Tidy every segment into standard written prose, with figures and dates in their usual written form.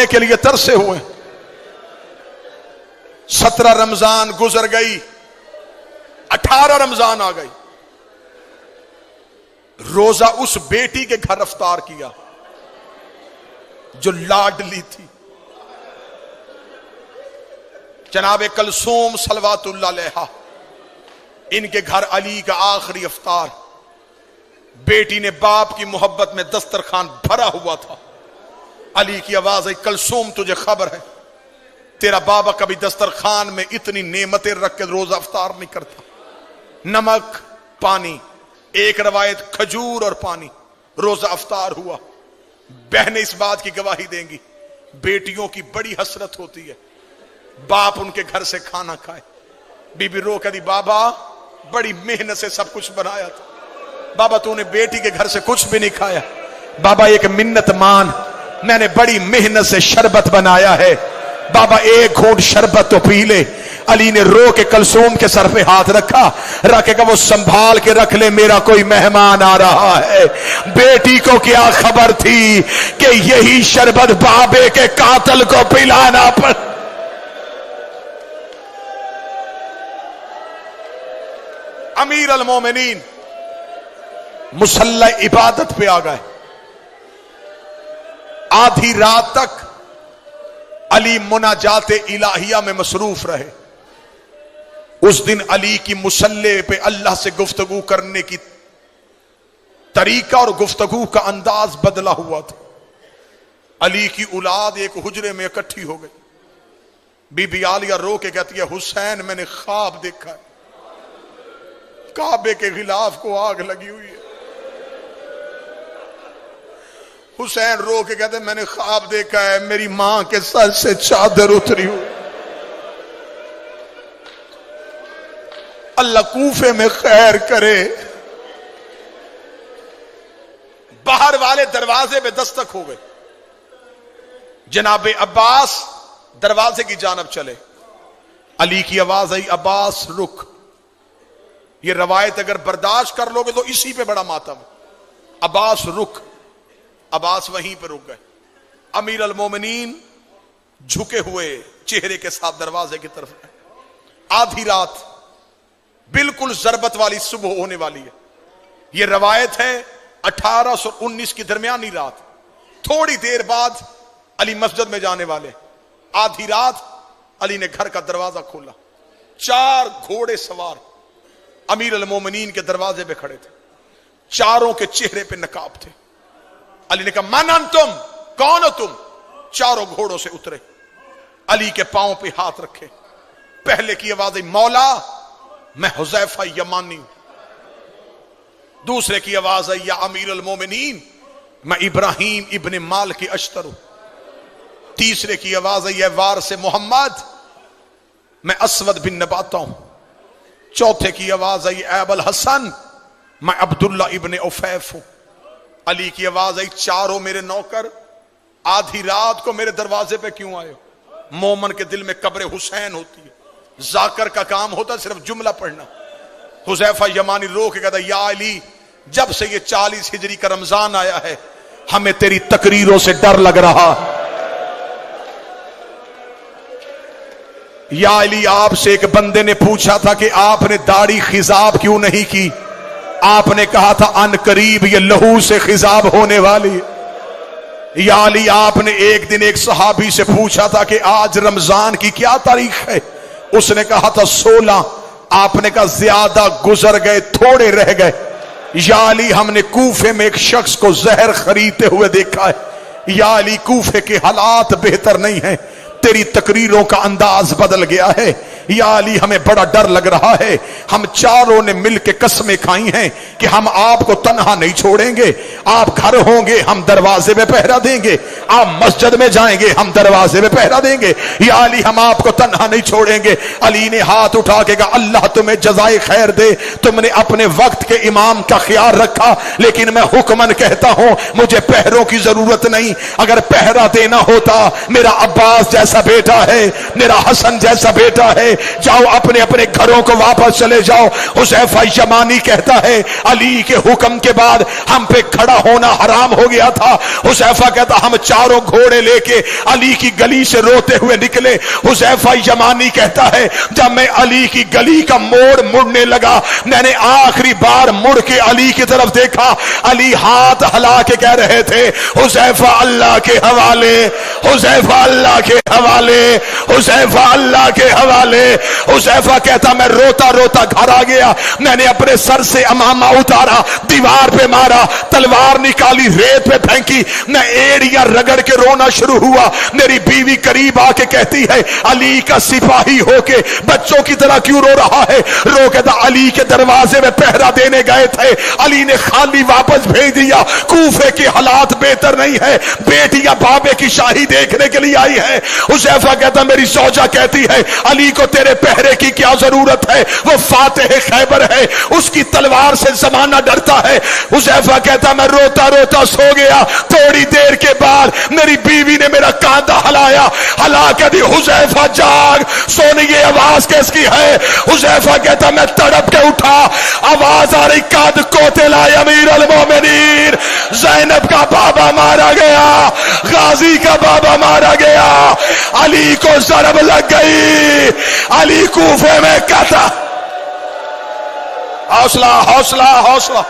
کے لیے ترسے ہوئے. 17 رمضان گزر گئی, 18 رمضان آ گئی. روزہ اس بیٹی کے گھر افطار کیا جو لاڈلی تھی, جناب کلثوم صلوات اللہ علیہا. ان کے گھر علی کا آخری افطار. بیٹی نے باپ کی محبت میں دسترخوان بھرا ہوا تھا. علی کی آواز ہے, کلثوم تجھے خبر ہے تیرا بابا کبھی دسترخوان میں اتنی نعمتیں رکھ کے روزہ افطار نہیں کرتا. نمک, پانی, ایک روایت کھجور اور پانی, روزہ افطار ہوا. بہنیں اس بات کی گواہی دیں گی, بیٹیوں کی بڑی حسرت ہوتی ہے باپ ان کے گھر سے کھانا کھائے. بی بی رو کہتی بابا بڑی محنت سے سب کچھ بنایا تھا, بابا تو نے بیٹی کے گھر سے کچھ بھی نہیں کھایا. بابا ایک منت مان, میں نے بڑی محنت سے شربت بنایا ہے, بابا ایک گھونٹ شربت تو پی لے. علی نے رو کے کلثوم کے سر پہ ہاتھ رکھا, رکھے گا وہ سنبھال کے رکھ لے, میرا کوئی مہمان آ رہا ہے. بیٹی کو کیا خبر تھی کہ یہی شربت بابے کے قاتل کو پلانا پڑ. امیر المومنین مصلی عبادت پہ آ گئے. آدھی رات تک علی مناجات الہیہ میں مصروف رہے. اس دن علی کی مصلی پہ اللہ سے گفتگو کرنے کی طریقہ اور گفتگو کا انداز بدلا ہوا تھا. علی کی اولاد ایک حجرے میں اکٹھی ہو گئی. بی بی عالیہ رو کے کہتی ہے حسین میں نے خواب دیکھا ہے, کعبے کے غلاف کو آگ لگی ہوئی ہے. حسین رو کے کہتے میں نے خواب دیکھا ہے میری ماں کے سر سے چادر اتری ہوئی. اللہ کوفے میں خیر کرے. باہر والے دروازے پہ دستک ہو گئے. جناب عباس دروازے کی جانب چلے. علی کی آواز آئی عباس رک. یہ روایت اگر برداشت کر لو گے تو اسی پہ بڑا ماتم. عباس رک. عباس وہیں پہ رک گئے. امیر المومنین جھکے ہوئے چہرے کے ساتھ دروازے کی طرف گئے. آدھی رات بالکل ضربت والی صبح ہونے والی ہے. یہ روایت ہے 1819 کی درمیانی رات. تھوڑی دیر بعد علی مسجد میں جانے والے. آدھی رات علی نے گھر کا دروازہ کھولا. 4 گھوڑے سوار امیر المومنین کے دروازے پہ کھڑے تھے. چاروں کے چہرے پہ نقاب تھے. علی نے کہا من انتم, کون ہو تم؟ چاروں گھوڑوں سے اترے. علی کے پاؤں پہ ہاتھ رکھے. پہلے کی آواز مولا میں حذیفہ یمانی ہوں. دوسرے کی آواز ہے یا امیر المومنین میں ابراہیم ابن مالک اشتر ہوں. تیسرے کی آواز ہے یا وارث محمد میں اسود بن نباتہ ہوں. چوتھے کی آواز ہے ابو الحسن میں عبداللہ ابن عفیف ہوں. علی کی آواز آئی چاروں میرے نوکر آدھی رات کو میرے دروازے پہ کیوں آئے ہو؟ مومن کے دل میں قبر حسین ہوتی ہے. ذاکر کا کام ہوتا ہے صرف جملہ پڑھنا. حذیفہ یمانی رو کے کہتا یا علی جب سے یہ 40 ہجری کا رمضان آیا ہے ہمیں تیری تقریروں سے ڈر لگ رہا. یا علی آپ سے ایک بندے نے پوچھا تھا کہ آپ نے داڑھی خضاب کیوں نہیں کی؟ آپ نے کہا تھا ان قریب یہ لہو سے خضاب ہونے والی. یا علی آپ نے ایک دن ایک صحابی سے پوچھا تھا کہ آج رمضان کی کیا تاریخ ہے؟ اس نے کہا تھا 16. آپ نے کہا زیادہ گزر گئے تھوڑے رہ گئے. یا علی ہم نے کوفے میں ایک شخص کو زہر خریدتے ہوئے دیکھا ہے. یا علی کوفے کے حالات بہتر نہیں ہیں, تیری تقریروں کا انداز بدل گیا ہے. یا علی ہمیں بڑا ڈر لگ رہا ہے. ہم چاروں نے مل کے قسمیں کھائی ہیں کہ ہم آپ کو تنہا نہیں چھوڑیں گے. آپ گھر ہوں گے ہم دروازے میں پہرا دیں گے, آپ مسجد میں جائیں گے ہم دروازے میں پہرا دیں گے. یا علی ہم آپ کو تنہا نہیں چھوڑیں گے. علی نے ہاتھ اٹھا کے کہا اللہ تمہیں جزائے خیر دے, تم نے اپنے وقت کے امام کا خیال رکھا, لیکن میں حکمن کہتا ہوں مجھے پہروں کی ضرورت نہیں. اگر پہرا دینا ہوتا میرا عباس جیسا بیٹا ہے, میرا حسن جیسا بیٹا ہے, جاؤ اپنے اپنے گھروں کو واپس چلے جاؤ۔ حذیفہ یمانی کہتا ہے علی کے حکم کے بعد ہم پہ کھڑا ہونا حرام ہو گیا تھا۔ حذیفہ کہتا ہم چاروں گھوڑے لے کے علی کی گلی سے روتے ہوئے نکلے۔ حذیفہ یمانی کہتا ہے جب میں علی کی گلی کا موڑ مڑنے لگا، میں نے آخری بار مڑ کے علی کی طرف دیکھا، علی ہاتھ ہلا کے کہہ رہے تھے حذیفہ اللہ کے حوالے، حذیفہ اللہ کے حوالے، حذیفہ اللہ کے حوالے۔ حذیفہ کہتا میں روتا روتا گھر آ گیا، میں نے اپنے سر سے امامہ اتارا، دیوار پہ مارا، تلوار نکالی، ریت پہ پھینکی، میں ایڑیاں رگڑ کے رونا شروع ہوا۔ میری بیوی قریب آ کے کہتی ہے علی کا سپاہی ہو کے بچوں کی طرح کیوں رو رہا ہے؟ رو کے علی کے دروازے میں پہرا دینے گئے تھے، علی نے خالی واپس بھیج دیا۔ کوفے کے حالات بہتر نہیں ہے، بیٹیاں بابے کی شاہی دیکھنے کے لیے آئی ہے۔ حذیفہ کہتا میری زوجہ کہتی ہے علی کو تیرے پہرے کی کیا ضرورت ہے، وہ فاتح خیبر ہے، اس کی تلوار سے زمانہ ڈرتا ہے۔ حذیفہ کہتا میں روتا روتا سو گیا، تھوڑی دیر کے بعد میری بیوی نے میرا کاندھا ہلایا، ہلا کے دی حذیفہ جاگ، سونے یہ آواز کس کی ہے؟ حذیفہ کہتا میں تڑپ کے اٹھا، آواز آ رہی قد قتل امیر المومنین، زینب کا بابا مارا گیا، غازی کا بابا مارا گیا، علی کو ضرب لگ گئی، علی کوفے میں قتل۔ حوصلہ حوصلہ حوصلہ۔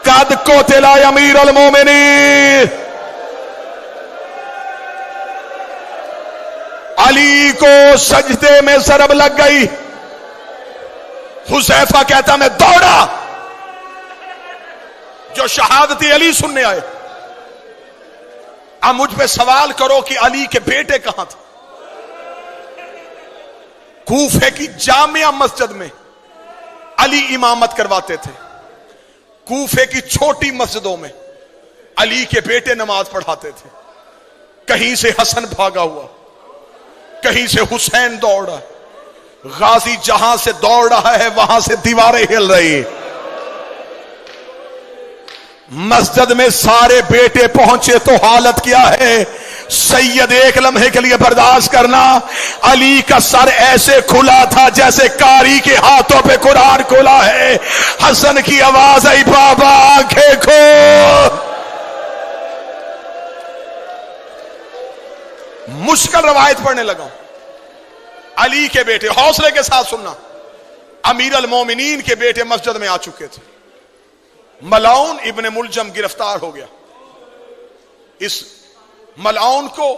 قد قتل امیر المومنین، علی کو سجدے میں ضرب لگ گئی۔ حذیفہ کہتا میں دوڑا، جو شہادت علی سننے آئے۔ اب مجھ پہ سوال کرو کہ علی کے بیٹے کہاں تھے؟ کوفے کی جامع مسجد میں علی امامت کرواتے تھے، کوفے کی چھوٹی مسجدوں میں علی کے بیٹے نماز پڑھاتے تھے۔ کہیں سے حسن بھاگا ہوا، کہیں سے حسین دوڑا، غازی جہاں سے دوڑ رہا ہے وہاں سے دیواریں ہل رہی ہیں۔ مسجد میں سارے بیٹے پہنچے تو حالت کیا ہے؟ سید ایک لمحے کے لیے برداشت کرنا، علی کا سر ایسے کھلا تھا جیسے کاری کے ہاتھوں پہ قرآن کھلا ہے۔ حسن کی آواز آئی بابا آنکھیں کھول۔ مشکل روایت پڑھنے لگا۔ علی کے بیٹے، حوصلے کے ساتھ سننا، امیر المومنین کے بیٹے مسجد میں آ چکے تھے۔ ملعون ابن ملجم گرفتار ہو گیا۔ اس ملعون کو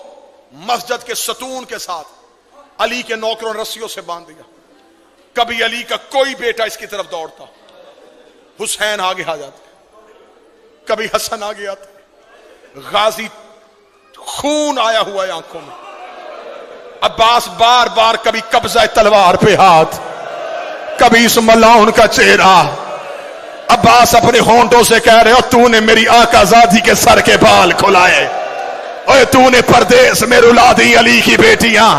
مسجد کے ستون کے ساتھ علی کے نوکروں رسیوں سے باندھ دیا۔ کبھی علی کا کوئی بیٹا اس کی طرف دوڑتا، حسین آگے آ جاتے، کبھی حسن آگے آتے، غازی خون آیا ہوا ہے آنکھوں میں، عباس بار بار کبھی قبضہ تلوار پہ ہاتھ، کبھی اس ملعون کا چہرہ۔ عباس اپنے ہونٹوں سے کہہ رہے ہو تو نے میری آقا زادی کے سر کے بال کھلائے، اور تو نے پردیس میں رلا دی علی کی بیٹیاں۔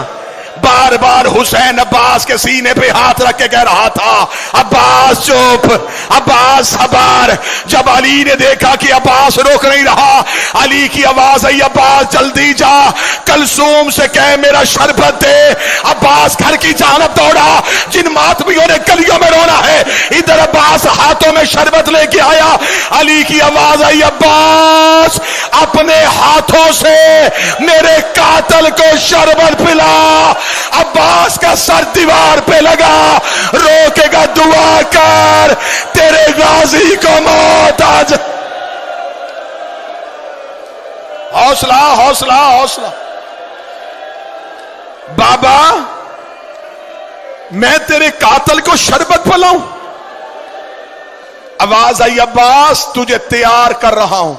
بار بار حسین عباس کے سینے پہ ہاتھ رکھ کے کہہ رہا تھا عباس چپ، عباس صبر۔ جب علی نے دیکھا کہ عباس روک نہیں رہا، علی کی آواز آئی عباس جلدی جا، کلثوم سے کہے میرا شربت دے۔ عباس گھر کی جانب دوڑا، جن ماتمیوں نے گلیوں میں رونا ہے، ادھر عباس ہاتھوں میں شربت لے کے آیا۔ علی کی آواز آئی عباس اپنے ہاتھوں سے میرے قاتل کو شربت پلا۔ عباس کا سر دیوار پہ لگا، روکے گا دعا کر تیرے غازی کو موت آ جائے۔ حوصلہ حوصلہ حوصلہ۔ بابا میں تیرے قاتل کو شربت پلاؤں؟ آواز آئی عباس تجھے تیار کر رہا ہوں،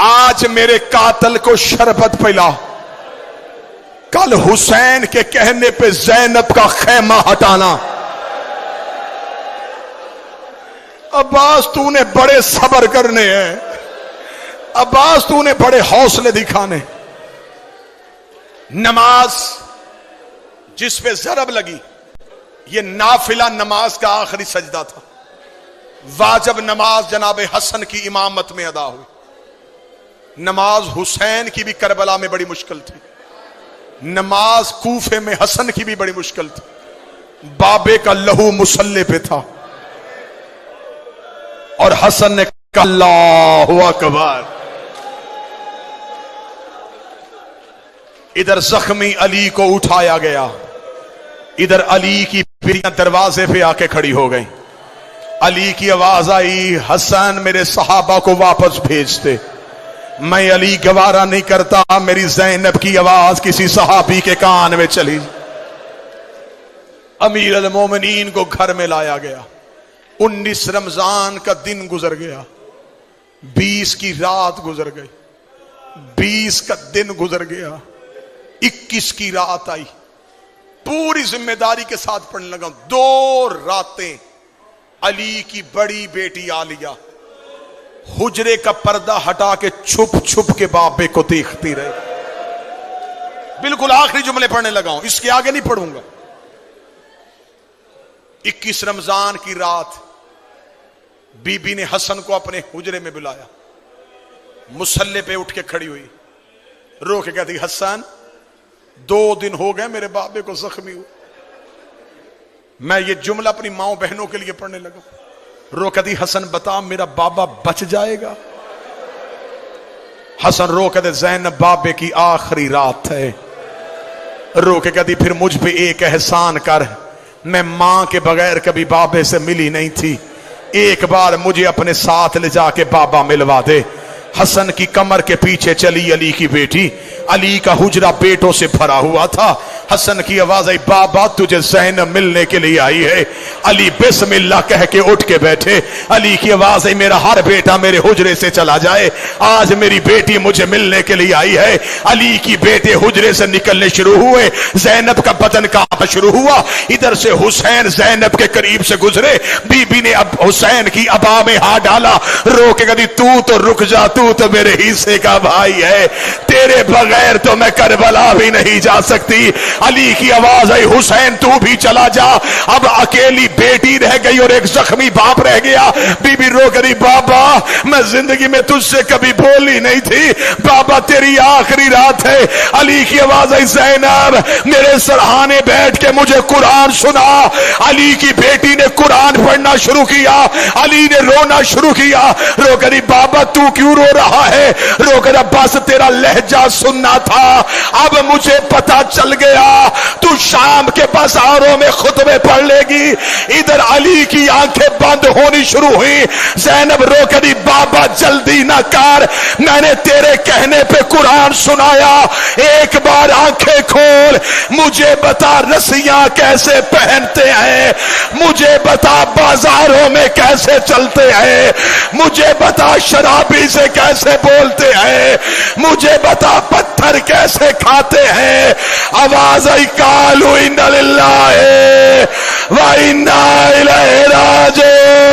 آج میرے قاتل کو شربت پلا، کل حسین کے کہنے پہ زینب کا خیمہ ہٹانا۔ عباس تو نے بڑے صبر کرنے ہیں، عباس تو نے بڑے حوصلے دکھانے۔ نماز جس پہ ضرب لگی یہ نافلہ نماز کا آخری سجدہ تھا، واجب نماز جناب حسن کی امامت میں ادا ہوئی۔ نماز حسین کی بھی کربلا میں بڑی مشکل تھی، نماز کوفے میں حسن کی بھی بڑی مشکل تھی، بابے کا لہو مسلح پہ تھا اور حسن نے کہا اللہ اکبر. ادھر زخمی علی کو اٹھایا گیا، ادھر علی کی بیٹیاں دروازے پہ آ کے کھڑی ہو گئیں. علی کی آواز آئی، حسن میرے صحابہ کو واپس بھیج دے. میں علی گوارا نہیں کرتا میری زینب کی آواز کسی صحابی کے کان میں چلی. امیر المومنین کو گھر میں لایا گیا. 19 رمضان کا دن گزر گیا، 20 کی رات گزر گئی، 20 کا دن گزر گیا، 21 کی رات آئی. پوری ذمہ داری کے ساتھ پڑھنے لگا. 2 راتیں علی کی بڑی بیٹی عالیہ حجرے کا پردہ ہٹا کے چھپ چھپ کے بابے کو دیکھتی رہی. بالکل آخری جملے پڑھنے لگا ہوں، اس کے آگے نہیں پڑھوں گا. 21 رمضان کی رات بی بی نے حسن کو اپنے حجرے میں بلایا. مصلے پہ اٹھ کے کھڑی ہوئی، رو کے کہتی حسن 2 دن ہو گئے میرے بابے کو زخمی ہوئے. میں یہ جملہ اپنی ماؤں بہنوں کے لیے پڑھنے لگا. رو کہتی حسن بتا میرا بابا بچ جائے گا. حسن رو کہتے زینب بابے کی آخری رات ہے. رو کے کہتی پھر مجھ پہ ایک احسان کر، میں ماں کے بغیر کبھی بابے سے ملی نہیں تھی، ایک بار مجھے اپنے ساتھ لے جا کے بابا ملوا دے. حسن کی کمر کے پیچھے چلی علی کی بیٹی. علی کا حجرہ بیٹوں سے بھرا ہوا تھا. حسن کی آواز آئی بابا تجھے زینب ملنے کے لیے آئی ہے. علی بسم اللہ کہہ کے اٹھ کے بیٹھے. علی کی آواز آئی میرا ہر بیٹا میرے حجرے سے چلا جائے، آج میری بیٹی مجھے ملنے کے لیے آئی ہے. علی کی بیٹے حجرے سے نکلنے شروع ہوئے، زینب کا بدن کانپنا شروع ہوا. ادھر سے حسین زینب کے قریب سے گزرے. بی بی نے اب حسین کی ابا میں ہاتھ ڈالا، رو کے کہتی تو رک جا، تو میرے حصے کا بھائی ہے، تیرے بغیر تو میں کربلا بھی نہیں جا سکتی. علی کی آواز آئی حسین تو بھی چلا جا. اب اکیلی بیٹی رہ گئی اور ایک زخمی باپ رہ گیا. بی بی رو کری بابا میں زندگی میں تجھ سے کبھی بولی نہیں تھی، بابا تیری آخری رات ہے. علی کی آواز آئی زینب میرے سرہانے بیٹھ کے مجھے قرآن سنا. علی کی بیٹی نے قرآن پڑھنا شروع کیا. علی نے رونا شروع کیا. رو کری بابا تو کیوں رو رہا ہے؟ رو کر بس تیرا لہجہ سننا تھا، اب مجھے پتا چل گیا تو شام کے بازاروں میں خطبے پڑھ لے گی. ادھر علی کی آنکھیں بند ہونی شروع ہوئی. زینب رو کری بابا جلدی نہ کر، میں نے تیرے کہنے پہ قرآن سنایا، ایک بار آنکھیں کھول، مجھے بتا رسیاں کیسے پہنتے ہیں، مجھے بتا بازاروں میں کیسے چلتے ہیں، مجھے بتا شرابی سے کیسے بولتے ہیں، مجھے بتا پتھر کیسے کھاتے ہیں. آواز آئی قالوا انا للہ و انا الیہ راجعون.